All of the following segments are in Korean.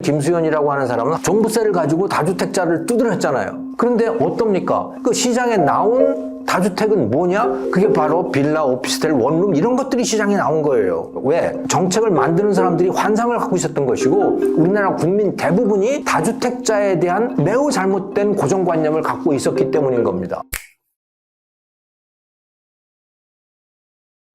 김수현이라고 하는 사람은 종부세를 가지고 다주택자를 두드렸잖아요. 그런데 어떻습니까? 그 시장에 나온 다주택은 뭐냐? 그게 바로 빌라, 오피스텔, 원룸 이런 것들이 시장에 나온 거예요. 왜? 정책을 만드는 사람들이 환상을 갖고 있었던 것이고 우리나라 국민 대부분이 다주택자에 대한 매우 잘못된 고정관념을 갖고 있었기 때문인 겁니다.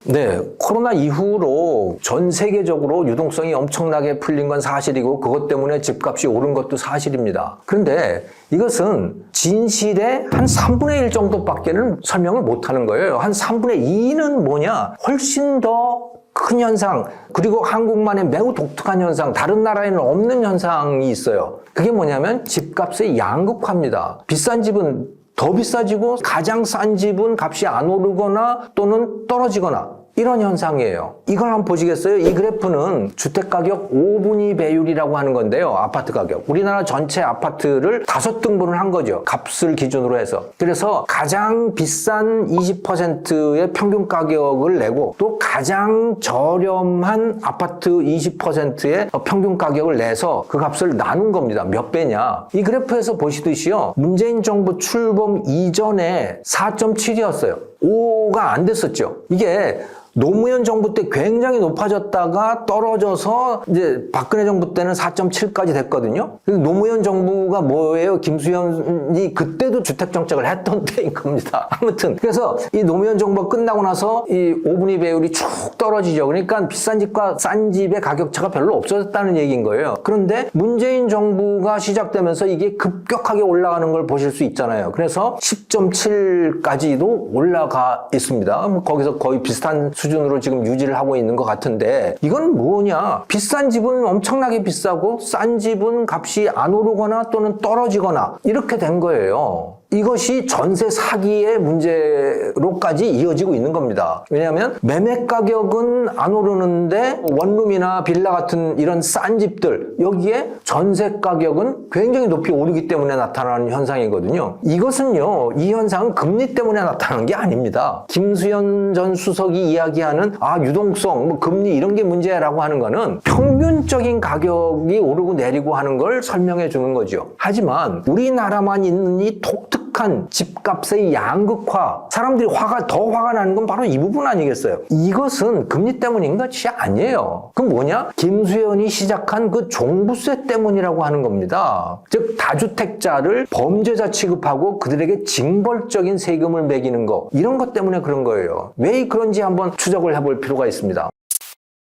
네, 코로나 이후로 전 세계적으로 유동성이 엄청나게 풀린 건 사실이고 그것 때문에 집값이 오른 것도 사실입니다. 그런데 이것은 진실의 한 3분의 1 정도밖에는 설명을 못하는 거예요. 한 3분의 2는 뭐냐? 훨씬 더 큰 현상, 그리고 한국만의 매우 독특한 현상, 다른 나라에는 없는 현상이 있어요. 그게 뭐냐면 집값의 양극화입니다. 비싼 집은 더 비싸지고 가장 싼 집은 값이 안 오르거나 또는 떨어지거나 이런 현상이에요. 이걸 한번 보시겠어요? 이 그래프는 주택가격 5분위 배율이라고 하는 건데요. 아파트 가격. 우리나라 전체 아파트를 5등분을 한 거죠. 값을 기준으로 해서. 그래서 가장 비싼 20%의 평균 가격을 내고 또 가장 저렴한 아파트 20%의 평균 가격을 내서 그 값을 나눈 겁니다. 몇 배냐? 이 그래프에서 보시듯이요. 문재인 정부 출범 이전에 4.7이었어요. 5가 안 됐었죠. 이게 노무현 정부 때 굉장히 높아졌다가 떨어져서 이제 박근혜 정부 때는 4.7까지 됐거든요. 노무현 정부가 뭐예요? 김수현이 그때도 주택정책을 했던 때인 겁니다. 아무튼 그래서 이 노무현 정부가 끝나고 나서 이 5분위 배율이 쭉 떨어지죠. 그러니까 비싼 집과 싼 집의 가격차가 별로 없어졌다는 얘기인 거예요. 그런데 문재인 정부가 시작되면서 이게 급격하게 올라가는 걸 보실 수 있잖아요. 그래서 10.7까지도 올라가 있습니다. 거기서 거의 비슷한 수준으로 지금 유지를 하고 있는 것 같은데 이건 뭐냐? 비싼 집은 엄청나게 비싸고 싼 집은 값이 안 오르거나 또는 떨어지거나 이렇게 된 거예요. 이것이 전세 사기의 문제로까지 이어지고 있는 겁니다. 왜냐하면 매매 가격은 안 오르는데 원룸이나 빌라 같은 이런 싼 집들 여기에 전세 가격은 굉장히 높이 오르기 때문에 나타나는 현상이거든요. 이것은요, 이 현상은 금리 때문에 나타나는 게 아닙니다. 김수현 전 수석이 이야기하는 유동성, 뭐 금리 이런 게 문제라고 하는 거는 평균적인 가격이 오르고 내리고 하는 걸 설명해 주는 거죠. 하지만 우리나라만 있는 이 독특한 집값의 양극화, 사람들이 더 화가 나는 건 바로 이 부분 아니겠어요? 이것은 금리 때문인 것이 아니에요. 그럼 뭐냐? 김수현이 시작한 그 종부세 때문이라고 하는 겁니다. 즉 다주택자를 범죄자 취급하고 그들에게 징벌적인 세금을 매기는 거, 이런 것 때문에 그런 거예요. 왜 그런지 한번 추적을 해볼 필요가 있습니다.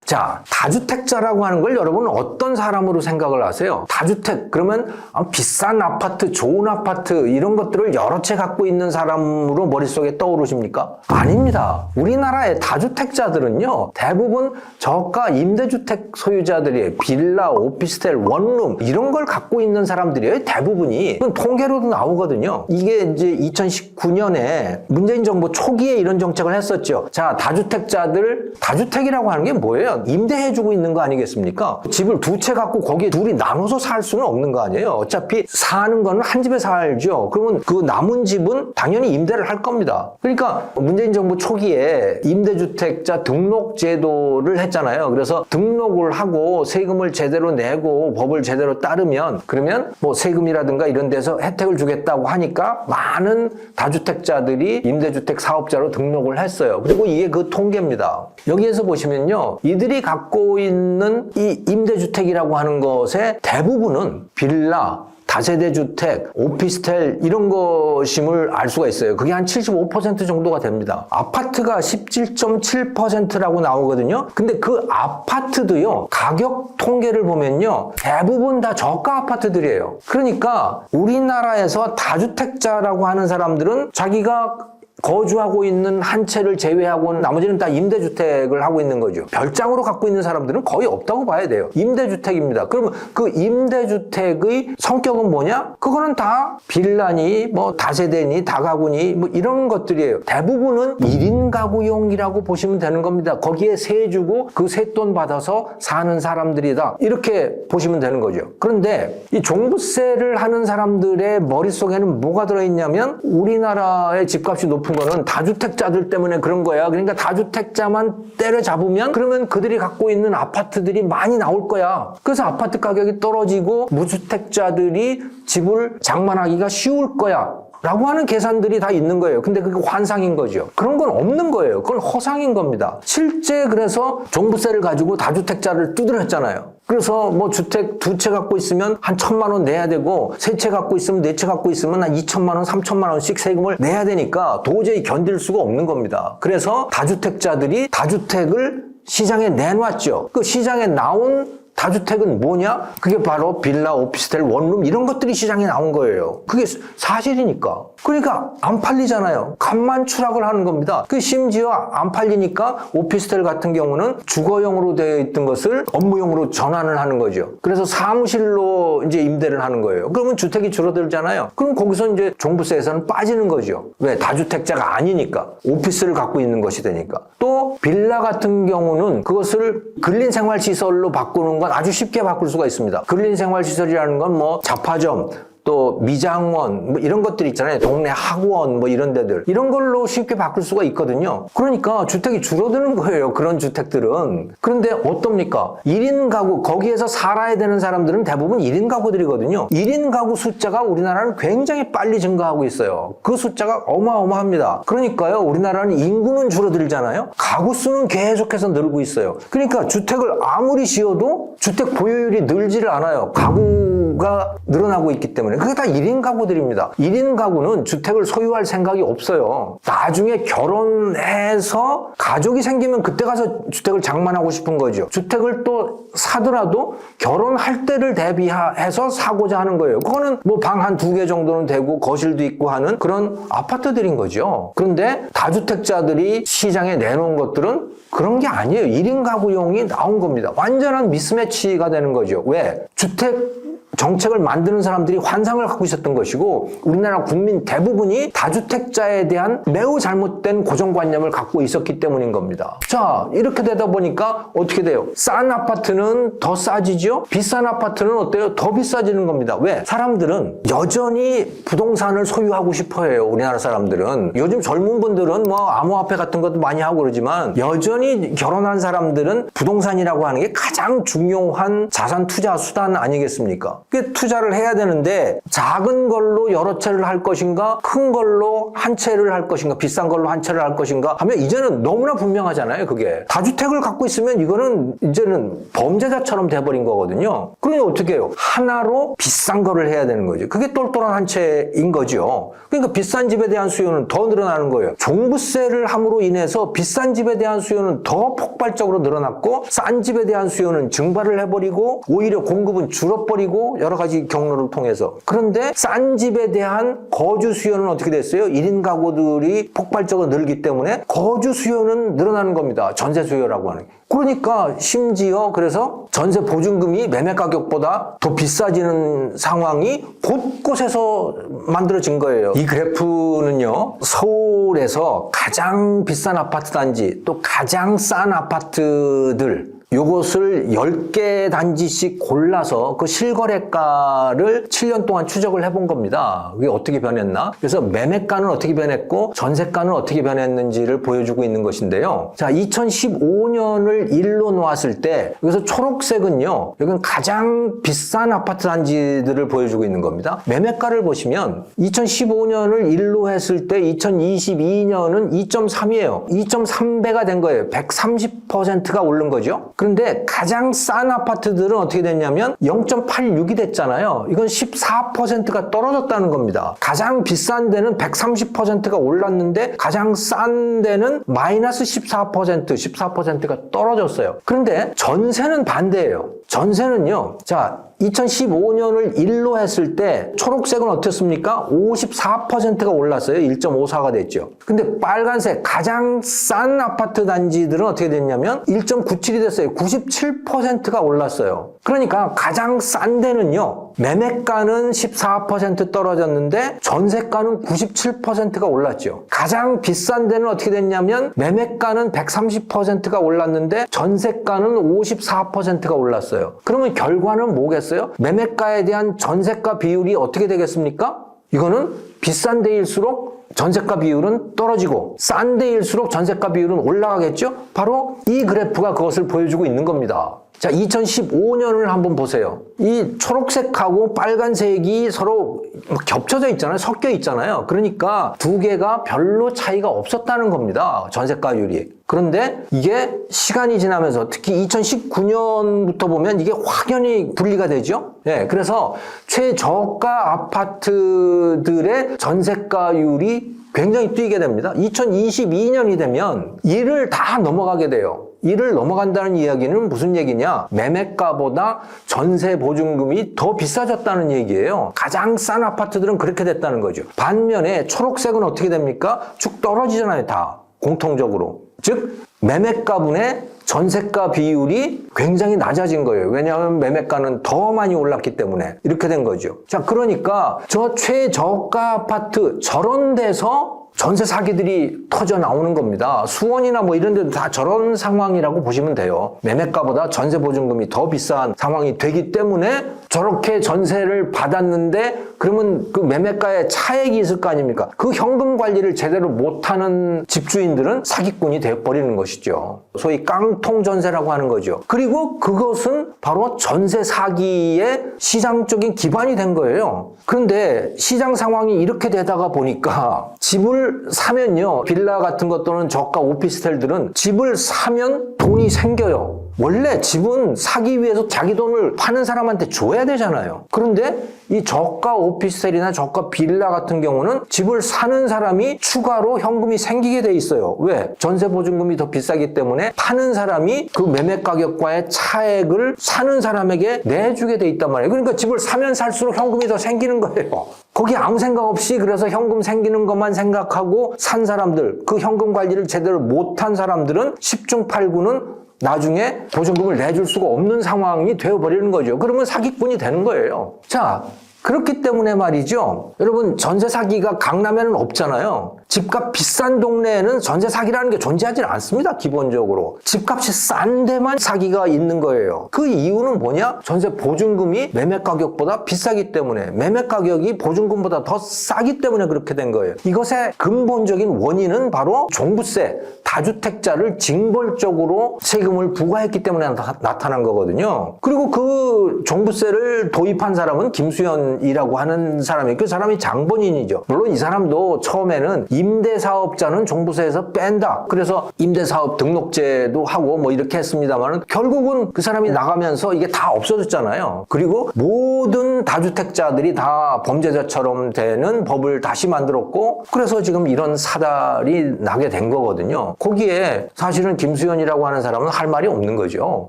자, 다주택자라고 하는 걸 여러분은 어떤 사람으로 생각을 하세요? 다주택, 그러면 비싼 아파트, 좋은 아파트 이런 것들을 여러 채 갖고 있는 사람으로 머릿속에 떠오르십니까? 아닙니다. 우리나라의 다주택자들은요, 대부분 저가 임대주택 소유자들이에요. 빌라, 오피스텔, 원룸 이런 걸 갖고 있는 사람들이에요. 대부분이. 통계로도 나오거든요. 이게 이제 2019년에 문재인 정부 초기에 이런 정책을 했었죠. 자, 다주택이라고 하는 게 뭐예요? 임대해주고 있는 거 아니겠습니까? 집을 2채 갖고 거기에 둘이 나눠서 살 수는 없는 거 아니에요? 어차피 사는 거는 한 집에 살죠. 그러면 그 남은 집은 당연히 임대를 할 겁니다. 그러니까 문재인 정부 초기에 임대주택자 등록 제도를 했잖아요. 그래서 등록을 하고 세금을 제대로 내고 법을 제대로 따르면 그러면 뭐 세금이라든가 이런 데서 혜택을 주겠다고 하니까 많은 다주택자들이 임대주택 사업자로 등록을 했어요. 그리고 이게 그 통계입니다. 여기에서 보시면요. 이들이 갖고 있는 이 임대주택이라고 하는 것의 대부분은 빌라, 다세대 주택, 오피스텔 이런 것임을 알 수가 있어요. 그게 한 75% 정도가 됩니다. 아파트가 17.7%라고 나오거든요. 근데 그 아파트도요, 가격 통계를 보면요, 대부분 다 저가 아파트들이에요. 그러니까 우리나라에서 다주택자라고 하는 사람들은 자기가 거주하고 있는 한 채를 제외하고는 나머지는 다 임대주택을 하고 있는 거죠. 별장으로 갖고 있는 사람들은 거의 없다고 봐야 돼요. 임대주택입니다. 그러면 그 임대주택의 성격은 뭐냐? 그거는 다 빌라니, 뭐 다세대니, 다가구니, 뭐 이런 것들이에요. 대부분은 1인 가구용이라고 보시면 되는 겁니다. 거기에 세 주고 그 쇳돈 받아서 사는 사람들이다. 이렇게 보시면 되는 거죠. 그런데 이 종부세를 하는 사람들의 머릿속에는 뭐가 들어있냐면 우리나라의 집값이 높은 싶은 거는 다주택자들 때문에 그런 거야. 그러니까 다주택자만 때려잡으면 그러면 그들이 갖고 있는 아파트들이 많이 나올 거야. 그래서 아파트 가격이 떨어지고 무주택자들이 집을 장만하기가 쉬울 거야. 라고 하는 계산들이 다 있는 거예요. 근데 그게 환상인 거죠. 그런 건 없는 거예요. 그건 허상인 겁니다. 실제 그래서 종부세를 가지고 다주택자를 두드렸잖아요. 그래서 뭐 주택 2채 갖고 있으면 한 1,000만 원 내야 되고 3채 갖고 있으면 4채 갖고 있으면 한 2,000만 원, 3,000만 원씩 세금을 내야 되니까 도저히 견딜 수가 없는 겁니다. 그래서 다주택자들이 다주택을 시장에 내놨죠. 그 시장에 나온 다주택은 뭐냐? 그게 바로 빌라, 오피스텔, 원룸 이런 것들이 시장에 나온 거예요. 그게 사실이니까. 그러니까 안 팔리잖아요. 값만 추락을 하는 겁니다. 그 심지어 안 팔리니까 오피스텔 같은 경우는 주거용으로 되어 있던 것을 업무용으로 전환을 하는 거죠. 그래서 사무실로 이제 임대를 하는 거예요. 그러면 주택이 줄어들잖아요. 그럼 거기서 이제 종부세에서는 빠지는 거죠. 왜? 다주택자가 아니니까. 오피스를 갖고 있는 것이 되니까. 또 빌라 같은 경우는 그것을 근린생활시설로 바꾸는 건 아주 쉽게 바꿀 수가 있습니다. 근린생활시설이라는 건 뭐 잡화점, 또 미장원 뭐 이런 것들 있잖아요. 동네 학원 뭐 이런 데들 이런 걸로 쉽게 바꿀 수가 있거든요. 그러니까 주택이 줄어드는 거예요. 그런 주택들은. 그런데 어떻습니까? 1인 가구 거기에서 살아야 되는 사람들은 대부분 1인 가구들이거든요. 1인 가구 숫자가 우리나라는 굉장히 빨리 증가하고 있어요. 그 숫자가 어마어마합니다. 그러니까요. 우리나라는 인구는 줄어들잖아요. 가구 수는 계속해서 늘고 있어요. 그러니까 주택을 아무리 지어도 주택 보유율이 늘지를 않아요. 가구가 늘어나고 있기 때문에. 그게 다 1인 가구들입니다. 1인 가구는 주택을 소유할 생각이 없어요. 나중에 결혼해서 가족이 생기면 그때 가서 주택을 장만하고 싶은 거죠. 주택을 또 사더라도 결혼할 때를 대비해서 사고자 하는 거예요. 그거는 뭐 방 한 2개 정도는 되고 거실도 있고 하는 그런 아파트들인 거죠. 그런데 다주택자들이 시장에 내놓은 것들은 그런 게 아니에요. 1인 가구용이 나온 겁니다. 완전한 미스매치가 되는 거죠. 왜? 주택 정책을 만드는 사람들이 환상을 갖고 있었던 것이고 우리나라 국민 대부분이 다주택자에 대한 매우 잘못된 고정관념을 갖고 있었기 때문인 겁니다. 자, 이렇게 되다 보니까 어떻게 돼요? 싼 아파트는 더 싸지죠? 비싼 아파트는 어때요? 더 비싸지는 겁니다. 왜? 사람들은 여전히 부동산을 소유하고 싶어 해요. 우리나라 사람들은. 요즘 젊은 분들은 뭐 암호화폐 같은 것도 많이 하고 그러지만 여전히 결혼한 사람들은 부동산이라고 하는 게 가장 중요한 자산 투자 수단 아니겠습니까? 그 투자를 해야 되는데 작은 걸로 여러 채를 할 것인가 큰 걸로 한 채를 할 것인가 비싼 걸로 한 채를 할 것인가 하면 이제는 너무나 분명하잖아요. 그게 다주택을 갖고 있으면 이거는 이제는 범죄자처럼 돼버린 거거든요. 그러니 어떻게 해요? 하나로 비싼 거를 해야 되는 거죠. 그게 똘똘한 한 채인 거죠. 그러니까 비싼 집에 대한 수요는 더 늘어나는 거예요. 종부세를 함으로 인해서 비싼 집에 대한 수요는 더 폭발적으로 늘어났고 싼 집에 대한 수요는 증발을 해버리고 오히려 공급은 줄어버리고 여러 가지 경로를 통해서. 그런데 싼 집에 대한 거주 수요는 어떻게 됐어요? 1인 가구들이 폭발적으로 늘기 때문에 거주 수요는 늘어나는 겁니다. 전세 수요라고 하는 게. 그러니까 심지어 그래서 전세 보증금이 매매 가격보다 더 비싸지는 상황이 곳곳에서 만들어진 거예요. 이 그래프는요. 서울에서 가장 비싼 아파트 단지 또 가장 싼 아파트들 요것을 10개 단지씩 골라서 그 실거래가를 7년 동안 추적을 해본 겁니다. 그게 어떻게 변했나? 그래서 매매가는 어떻게 변했고 전세가는 어떻게 변했는지를 보여주고 있는 것인데요. 자, 2015년을 1로 놓았을 때 여기서 초록색은요. 여기는 가장 비싼 아파트 단지들을 보여주고 있는 겁니다. 매매가를 보시면 2015년을 1로 했을 때 2022년은 2.3이에요. 2.3배가 된 거예요. 130%가 오른 거죠. 그런데 가장 싼 아파트들은 어떻게 됐냐면 0.86이 됐잖아요. 이건 14%가 떨어졌다는 겁니다. 가장 비싼 데는 130%가 올랐는데 가장 싼 데는 마이너스 14%가 떨어졌어요. 그런데 전세는 반대예요. 전세는요. 자, 2015년을 1로 했을 때 초록색은 어땠습니까? 54%가 올랐어요. 1.54가 됐죠. 근데 빨간색 가장 싼 아파트 단지들은 어떻게 됐냐면 1.97이 됐어요. 97%가 올랐어요. 그러니까 가장 싼 데는요. 매매가는 14% 떨어졌는데 전세가는 97%가 올랐죠. 가장 비싼 데는 어떻게 됐냐면 매매가는 130%가 올랐는데 전세가는 54%가 올랐어요. 그러면 결과는 뭐겠어요? 매매가에 대한 전세가 비율이 어떻게 되겠습니까? 이거는 비싼 데일수록 전세가 비율은 떨어지고 싼 데일수록 전세가 비율은 올라가겠죠? 바로 이 그래프가 그것을 보여주고 있는 겁니다. 자, 2015년을 한번 보세요. 이 초록색하고 빨간색이 서로 겹쳐져 있잖아요. 섞여 있잖아요. 그러니까 두 개가 별로 차이가 없었다는 겁니다. 전세가율이. 그런데 이게 시간이 지나면서 특히 2019년부터 보면 이게 확연히 분리가 되죠. 예, 그래서 최저가 아파트들의 전세가율이 굉장히 뛰게 됩니다. 2022년이 되면 이를 다 넘어가게 돼요. 이를 넘어간다는 이야기는 무슨 얘기냐? 매매가보다 전세 보증금이 더 비싸졌다는 얘기예요. 가장 싼 아파트들은 그렇게 됐다는 거죠. 반면에 초록색은 어떻게 됩니까? 쭉 떨어지잖아요, 다. 공통적으로. 즉, 매매가분의 전세가 비율이 굉장히 낮아진 거예요. 왜냐하면 매매가는 더 많이 올랐기 때문에 이렇게 된 거죠. 자, 그러니까 저 최저가 아파트 저런 데서 전세 사기들이 터져 나오는 겁니다. 수원이나 뭐 이런 데도 다 저런 상황이라고 보시면 돼요. 매매가보다 전세 보증금이 더 비싼 상황이 되기 때문에 저렇게 전세를 받았는데 그러면 그 매매가에 차액이 있을 거 아닙니까? 그 현금 관리를 제대로 못하는 집주인들은 사기꾼이 되어버리는 것이죠. 소위 깡통 전세라고 하는 거죠. 그리고 그것은 바로 전세 사기의 시장적인 기반이 된 거예요. 그런데 시장 상황이 이렇게 되다가 보니까 집을 사면요, 빌라 같은 것 또는 저가 오피스텔들은 집을 사면 돈이 생겨요. 원래 집은 사기 위해서 자기 돈을 파는 사람한테 줘야 되잖아요. 그런데 이 저가 오피스텔이나 저가 빌라 같은 경우는 집을 사는 사람이 추가로 현금이 생기게 돼 있어요. 왜? 전세 보증금이 더 비싸기 때문에 파는 사람이 그 매매 가격과의 차액을 사는 사람에게 내주게 돼 있단 말이에요. 그러니까 집을 사면 살수록 현금이 더 생기는 거예요. 거기 아무 생각 없이 그래서 현금 생기는 것만 생각하고 산 사람들, 그 현금 관리를 제대로 못한 사람들은 10중 8구는 나중에 보증금을 내줄 수가 없는 상황이 되어버리는 거죠. 그러면 사기꾼이 되는 거예요. 자, 그렇기 때문에 말이죠. 여러분, 전세 사기가 강남에는 없잖아요. 집값 비싼 동네에는 전세 사기라는 게 존재하지 않습니다. 기본적으로. 집값이 싼 데만 사기가 있는 거예요. 그 이유는 뭐냐? 전세 보증금이 매매 가격보다 비싸기 때문에, 매매 가격이 보증금보다 더 싸기 때문에 그렇게 된 거예요. 이것의 근본적인 원인은 바로 종부세, 다주택자를 징벌적으로 세금을 부과했기 때문에 나타난 거거든요. 그리고 그 종부세를 도입한 사람은 김수현이라고 하는 사람이, 그 사람이 장본인이죠. 물론 이 사람도 처음에는 임대사업자는 종부세에서 뺀다. 그래서 임대사업 등록제도 하고 뭐 이렇게 했습니다만 결국은 그 사람이 나가면서 이게 다 없어졌잖아요. 그리고 모든 다주택자들이 다 범죄자처럼 되는 법을 다시 만들었고, 그래서 지금 이런 사달이 나게 된 거거든요. 거기에 사실은 김수현이라고 하는 사람은 할 말이 없는 거죠.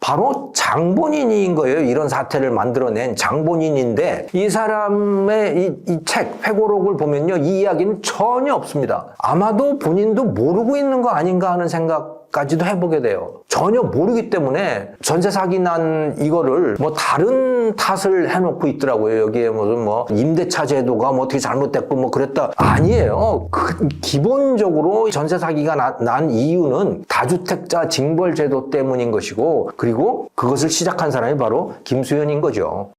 바로 장본인인 거예요. 이런 사태를 만들어낸 장본인인데 이 사람의 이 책, 회고록을 보면요, 이 이야기는 전혀 없습니다. 아마도 본인도 모르고 있는 거 아닌가 하는 생각까지도 해보게 돼요. 전혀 모르기 때문에 전세 사기 난 이거를 뭐 다른 탓을 해놓고 있더라고요. 여기에 무슨 뭐 임대차 제도가 뭐 어떻게 잘못됐고 뭐 그랬다. 아니에요. 기본적으로 전세 사기가 난 이유는 다주택자 징벌 제도 때문인 것이고, 그리고 그것을 시작한 사람이 바로 김수현인 거죠.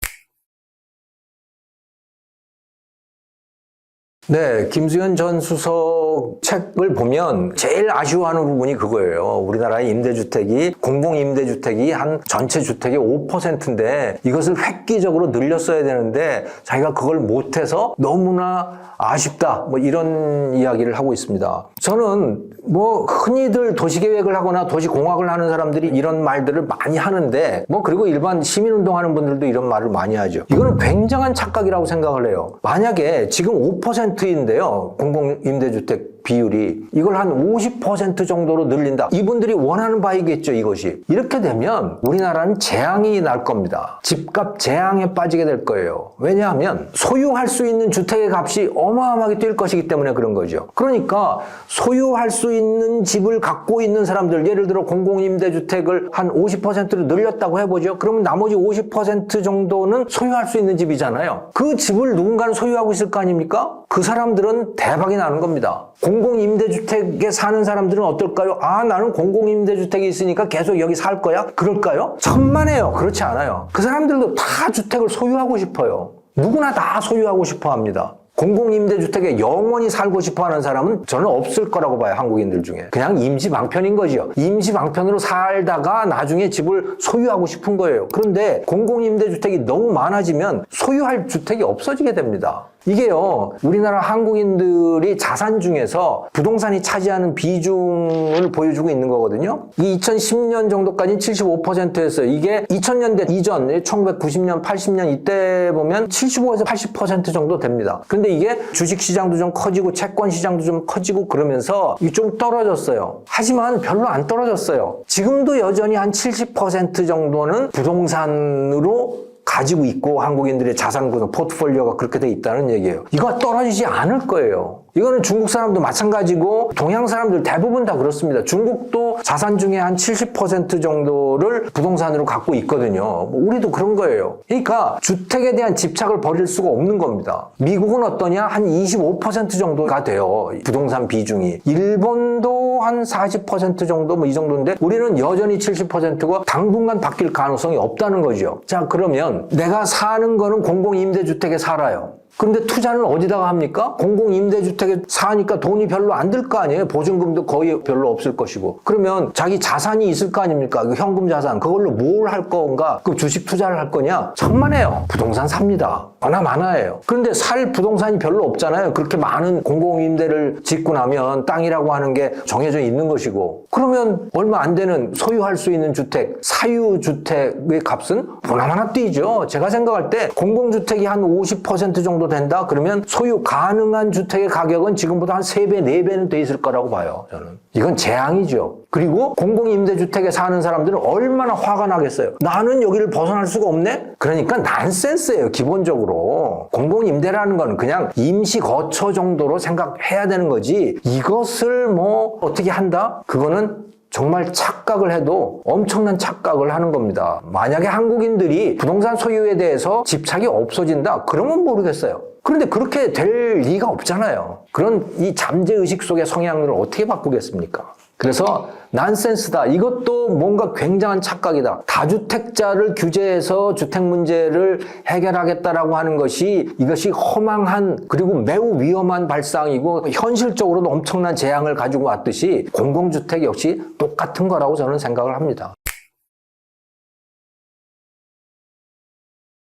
네, 김수현 전 수석 책을 보면 제일 아쉬워하는 부분이 그거예요. 우리나라의 임대주택이, 공공임대주택이 한 전체 주택의 5%인데 이것을 획기적으로 늘렸어야 되는데 자기가 그걸 못해서 너무나 아쉽다, 뭐 이런 이야기를 하고 있습니다. 저는 뭐 흔히들 도시계획을 하거나 도시공학을 하는 사람들이 이런 말들을 많이 하는데, 뭐 그리고 일반 시민운동하는 분들도 이런 말을 많이 하죠. 이거는 굉장한 착각이라고 생각을 해요. 만약에 지금 5%인데요, 공공임대주택 비율이, 이걸 한 50% 정도로 늘린다. 이분들이 원하는 바이겠죠, 이것이. 이렇게 되면 우리나라는 재앙이 날 겁니다. 집값 재앙에 빠지게 될 거예요. 왜냐하면 소유할 수 있는 주택의 값이 어마어마하게 뛸 것이기 때문에 그런 거죠. 그러니까 소유할 수 있는 집을 갖고 있는 사람들, 예를 들어 공공임대주택을 한 50%로 늘렸다고 해보죠. 그러면 나머지 50% 정도는 소유할 수 있는 집이잖아요. 그 집을 누군가는 소유하고 있을 거 아닙니까? 그 사람들은 대박이 나는 겁니다. 공공임대주택에 사는 사람들은 어떨까요? 아, 나는 공공임대주택이 있으니까 계속 여기 살 거야? 그럴까요? 천만에요. 그렇지 않아요. 그 사람들도 다 주택을 소유하고 싶어요. 누구나 다 소유하고 싶어 합니다. 공공임대주택에 영원히 살고 싶어하는 사람은 저는 없을 거라고 봐요. 한국인들 중에. 그냥 임시방편인 거죠. 임시방편으로 살다가 나중에 집을 소유하고 싶은 거예요. 그런데 공공임대주택이 너무 많아지면 소유할 주택이 없어지게 됩니다. 이게요, 우리나라 한국인들이 자산 중에서 부동산이 차지하는 비중을 보여주고 있는 거거든요. 이 2010년 정도까지는 75%였어요. 이게 2000년대 이전, 1990년, 80년 이때 보면 75에서 80% 정도 됩니다. 근데 이게 주식시장도 좀 커지고 채권시장도 좀 커지고 그러면서 이게 좀 떨어졌어요. 하지만 별로 안 떨어졌어요. 지금도 여전히 한 70% 정도는 부동산으로 가지고 있고 한국인들의 자산 구성, 포트폴리오가 그렇게 돼 있다는 얘기예요. 이거 떨어지지 않을 거예요. 이거는 중국 사람도 마찬가지고 동양 사람들 대부분 다 그렇습니다. 중국도 자산 중에 한 70% 정도를 부동산으로 갖고 있거든요. 우리도 그런 거예요. 그러니까 주택에 대한 집착을 버릴 수가 없는 겁니다. 미국은 어떠냐? 한 25% 정도가 돼요. 부동산 비중이. 일본도 한 40% 정도 뭐 이 정도인데 우리는 여전히 70%가 당분간 바뀔 가능성이 없다는 거죠. 자, 그러면 내가 사는 거는 공공임대주택에 살아요. 근데 투자는 어디다가 합니까? 공공임대주택에 사니까 돈이 별로 안 들 거 아니에요. 보증금도 거의 별로 없을 것이고. 그러면 자기 자산이 있을 거 아닙니까? 그 현금 자산. 그걸로 뭘 할 건가? 그 주식 투자를 할 거냐? 천만에요. 부동산 삽니다. 워낙 많아요. 그런데 살 부동산이 별로 없잖아요. 그렇게 많은 공공임대를 짓고 나면 땅이라고 하는 게 정해져 있는 것이고. 그러면 얼마 안 되는 소유할 수 있는 주택, 사유주택의 값은 보나마나 뛰죠. 제가 생각할 때 공공주택이 한 50% 정도 된다? 그러면 소유 가능한 주택의 가격은 지금보다 한 3배, 4배는 돼 있을 거라고 봐요, 저는. 이건 재앙이죠. 그리고 공공임대주택에 사는 사람들은 얼마나 화가 나겠어요. 나는 여기를 벗어날 수가 없네? 그러니까 난센스예요, 기본적으로. 공공임대라는 건 그냥 임시거처 정도로 생각해야 되는 거지 이것을 뭐 어떻게 한다? 그거는 정말 착각을 해도 엄청난 착각을 하는 겁니다. 만약에 한국인들이 부동산 소유에 대해서 집착이 없어진다? 그러면 모르겠어요. 그런데 그렇게 될 리가 없잖아요. 그런 이 잠재의식 속의 성향을 어떻게 바꾸겠습니까? 그래서 난센스다. 이것도 뭔가 굉장한 착각이다. 다주택자를 규제해서 주택 문제를 해결하겠다라고 하는 것이 이것이 허망한 그리고 매우 위험한 발상이고 현실적으로도 엄청난 재앙을 가지고 왔듯이 공공주택 역시 똑같은 거라고 저는 생각을 합니다.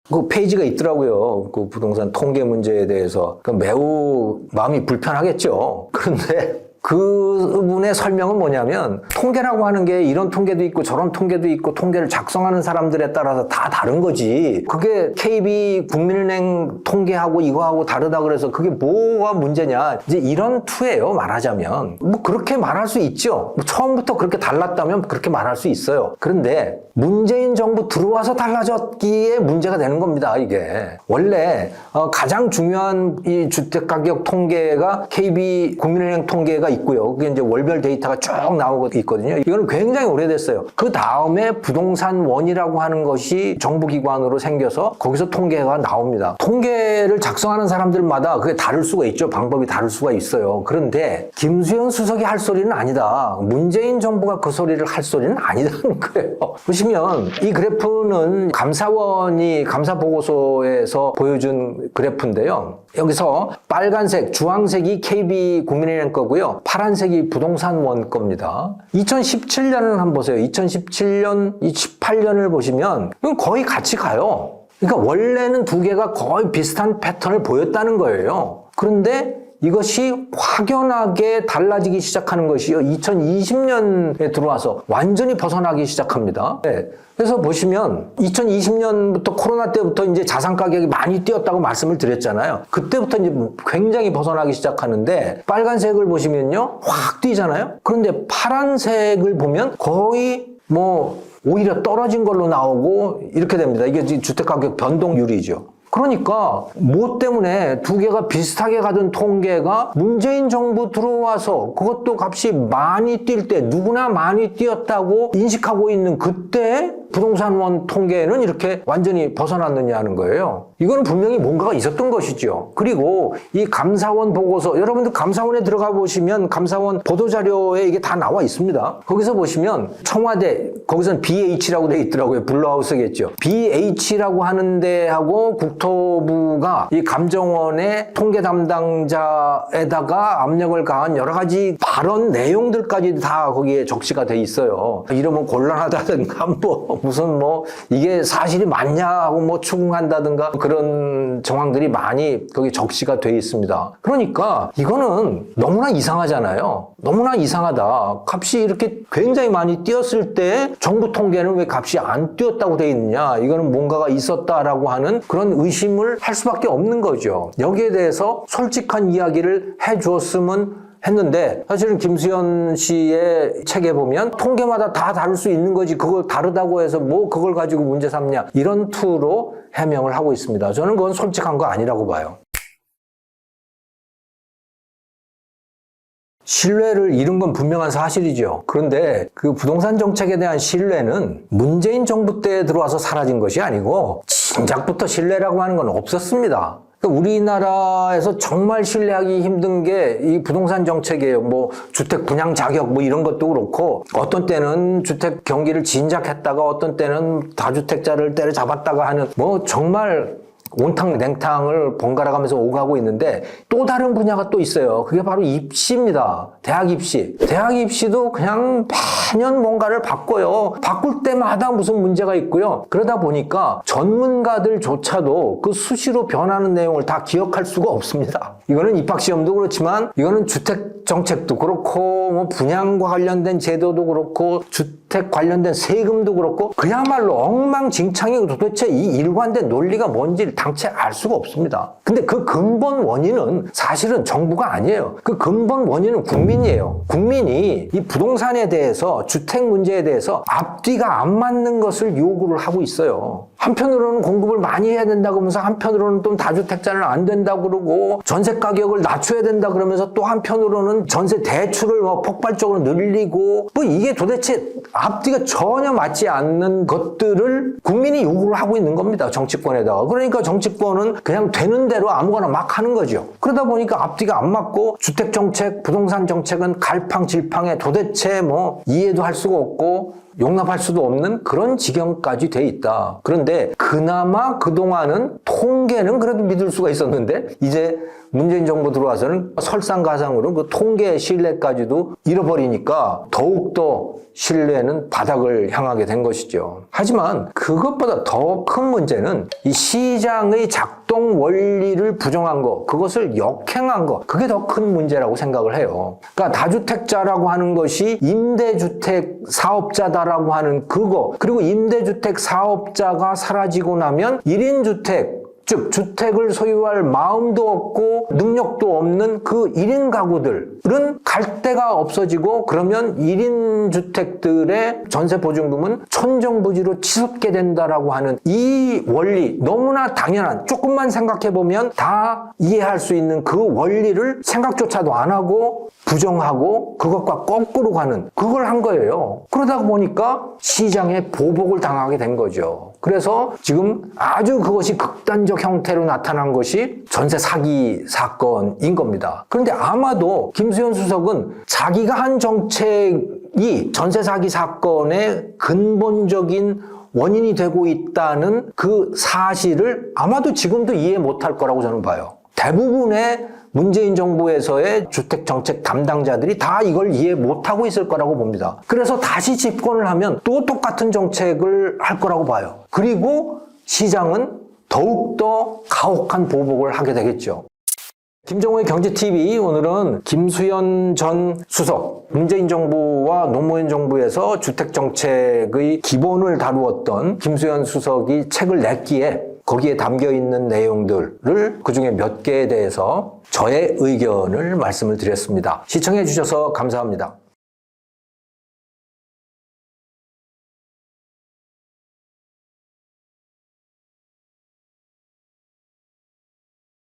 그 페이지가 있더라고요. 그 부동산 통계 문제에 대해서. 매우 마음이 불편하겠죠. 그런데 그분의 설명은 뭐냐면 통계라고 하는 게 이런 통계도 있고 저런 통계도 있고 통계를 작성하는 사람들에 따라서 다 다른 거지. 그게 KB 국민은행 통계하고 이거하고 다르다 그래서 그게 뭐가 문제냐. 이제 이런 투예요, 말하자면. 뭐 그렇게 말할 수 있죠. 뭐 처음부터 그렇게 달랐다면 그렇게 말할 수 있어요. 그런데 문재인 정부 들어와서 달라졌기에 문제가 되는 겁니다, 이게. 원래 가장 중요한 이 주택가격 통계가 KB 국민은행 통계가 있고요. 그게 이제 월별 데이터가 쭉 나오고 있거든요. 이거는 굉장히 오래됐어요. 그 다음에 부동산원이라고 하는 것이 정부기관으로 생겨서 거기서 통계가 나옵니다. 통계를 작성하는 사람들마다 그게 다를 수가 있죠. 방법이 다를 수가 있어요. 그런데 김수현 수석이 할 소리는 아니다. 문재인 정부가 그 소리를 할 소리는 아니라는 거예요. 보시면 이 그래프는 감사원이 감사보고서에서 보여준 그래프인데요. 여기서 빨간색, 주황색이 KB 국민은행 거고요. 파란색이 부동산원 겁니다. 2017년을 한번 보세요. 2017년, 18년을 보시면 이건 거의 같이 가요. 그러니까 원래는 두 개가 거의 비슷한 패턴을 보였다는 거예요. 그런데 이것이 확연하게 달라지기 시작하는 것이요. 2020년에 들어와서 완전히 벗어나기 시작합니다. 네. 그래서 보시면 2020년부터 코로나 때부터 이제 자산 가격이 많이 뛰었다고 말씀을 드렸잖아요. 그때부터 이제 굉장히 벗어나기 시작하는데 빨간색을 보시면요. 확 뛰잖아요. 그런데 파란색을 보면 거의 오히려 떨어진 걸로 나오고 이렇게 됩니다. 이게 주택가격 변동률이죠. 그러니까 뭐 때문에 두 개가 비슷하게 가던 통계가 문재인 정부 들어와서 그것도 값이 많이 뛸 때 누구나 많이 뛰었다고 인식하고 있는 그때 부동산원 통계는 이렇게 완전히 벗어났느냐는 거예요. 이거는 분명히 뭔가가 있었던 것이죠. 그리고 이 감사원 보고서, 여러분들 감사원에 들어가 보시면 감사원 보도자료에 이게 다 나와 있습니다. 거기서 보시면 청와대, 거기서는 BH라고 돼 있더라고요. 블루하우스겠죠. BH라고 하는 데하고 국토부가 이 감정원의 통계 담당자에다가 압력을 가한 여러 가지 발언 내용들까지 다 거기에 적시가 돼 있어요. 이러면 곤란하다든가 무슨 이게 사실이 맞냐 하고 추궁한다든가 그런 정황들이 많이 거기 적시가 돼 있습니다. 그러니까 이거는 너무나 이상하잖아요. 너무나 이상하다. 값이 이렇게 굉장히 많이 뛰었을 때 정부 통계는 왜 값이 안 뛰었다고 돼 있느냐. 이거는 뭔가가 있었다라고 하는 그런 의심을 할 수밖에 없는 거죠. 여기에 대해서 솔직한 이야기를 해 주었으면 했는데 사실은 김수현 씨의 책에 보면 통계마다 다 다를 수 있는 거지 그걸 다르다고 해서 그걸 가지고 문제 삼냐 이런 투로 해명을 하고 있습니다. 저는 그건 솔직한 거 아니라고 봐요. 신뢰를 잃은 건 분명한 사실이죠. 그런데 그 부동산 정책에 대한 신뢰는 문재인 정부 때 들어와서 사라진 것이 아니고 진작부터 신뢰라고 하는 건 없었습니다. 우리나라에서 정말 신뢰하기 힘든 게 이 부동산 정책이에요. 주택 분양 자격 이런 것도 그렇고 어떤 때는 주택 경기를 진작했다가 어떤 때는 다주택자를 때려잡았다가 하는 정말 온탕 냉탕을 번갈아 가면서 오가고 있는데 또 다른 분야가 또 있어요. 그게 바로 입시입니다. 대학 입시. 대학 입시도 그냥 매년 뭔가를 바꿔요. 바꿀 때마다 무슨 문제가 있고요. 그러다 보니까 전문가들조차도 그 수시로 변하는 내용을 다 기억할 수가 없습니다. 이거는 입학시험도 그렇지만 이거는 주택 정책도 그렇고 분양과 관련된 제도도 그렇고 주택 관련된 세금도 그렇고 그야말로 엉망진창이고 도대체 이 일관된 논리가 뭔지 당최 알 수가 없습니다. 근데 그 근본 원인은 사실은 정부가 아니에요. 그 근본 원인은 국민이에요. 국민이 이 부동산에 대해서 주택 문제에 대해서 앞뒤가 안 맞는 것을 요구를 하고 있어요. 한편으로는 공급을 많이 해야 된다고 하면서 한편으로는 또 다주택자는 안 된다고 그러고 전세 가격을 낮춰야 된다 그러면서 또 한편으로는 전세 대출을 폭발적으로 늘리고 이게 도대체 앞뒤가 전혀 맞지 않는 것들을 국민이 요구를 하고 있는 겁니다. 정치권에다가. 그러니까 정치권은 그냥 되는 대로 아무거나 막 하는 거죠. 그러다 보니까 앞뒤가 안 맞고 주택정책, 부동산 정책은 갈팡질팡해 도대체 이해도 할 수가 없고 용납할 수도 없는 그런 지경까지 돼 있다. 그런데 그나마 그동안은 통계는 그래도 믿을 수가 있었는데 이제 문재인 정부 들어와서는 설상가상으로 그 통계 신뢰까지도 잃어버리니까 더욱더 신뢰는 바닥을 향하게 된 것이죠. 하지만 그것보다 더 큰 문제는 이 시장의 작동 원리를 부정한 거, 그것을 역행한 거, 그게 더 큰 문제라고 생각을 해요. 그러니까 다주택자라고 하는 것이 임대주택 사업자다라고 하는 그거, 그리고 임대주택 사업자가 사라지고 나면 1인 주택, 즉 주택을 소유할 마음도 없고 능력도 없는 그 1인 가구들은 갈 데가 없어지고 그러면 1인 주택들의 전세 보증금은 천정부지로 치솟게 된다라고 하는 이 원리, 너무나 당연한, 조금만 생각해 보면 다 이해할 수 있는 그 원리를 생각조차도 안 하고 부정하고 그것과 거꾸로 가는 그걸 한 거예요. 그러다 보니까 시장에 보복을 당하게 된 거죠. 그래서 지금 아주 그것이 극단적 형태로 나타난 것이 전세 사기 사건인 겁니다. 그런데 아마도 김수현 수석은 자기가 한 정책이 전세 사기 사건의 근본적인 원인이 되고 있다는 그 사실을 아마도 지금도 이해 못할 거라고 저는 봐요. 대부분의 문재인 정부에서의 주택정책 담당자들이 다 이걸 이해 못하고 있을 거라고 봅니다. 그래서 다시 집권을 하면 또 똑같은 정책을 할 거라고 봐요. 그리고 시장은 더욱더 가혹한 보복을 하게 되겠죠. 김정호의 경제TV, 오늘은 김수현 전 수석, 문재인 정부와 노무현 정부에서 주택정책의 기본을 다루었던 김수현 수석이 책을 냈기에 거기에 담겨있는 내용들을 그중에 몇 개에 대해서 저의 의견을 말씀을 드렸습니다. 시청해 주셔서 감사합니다.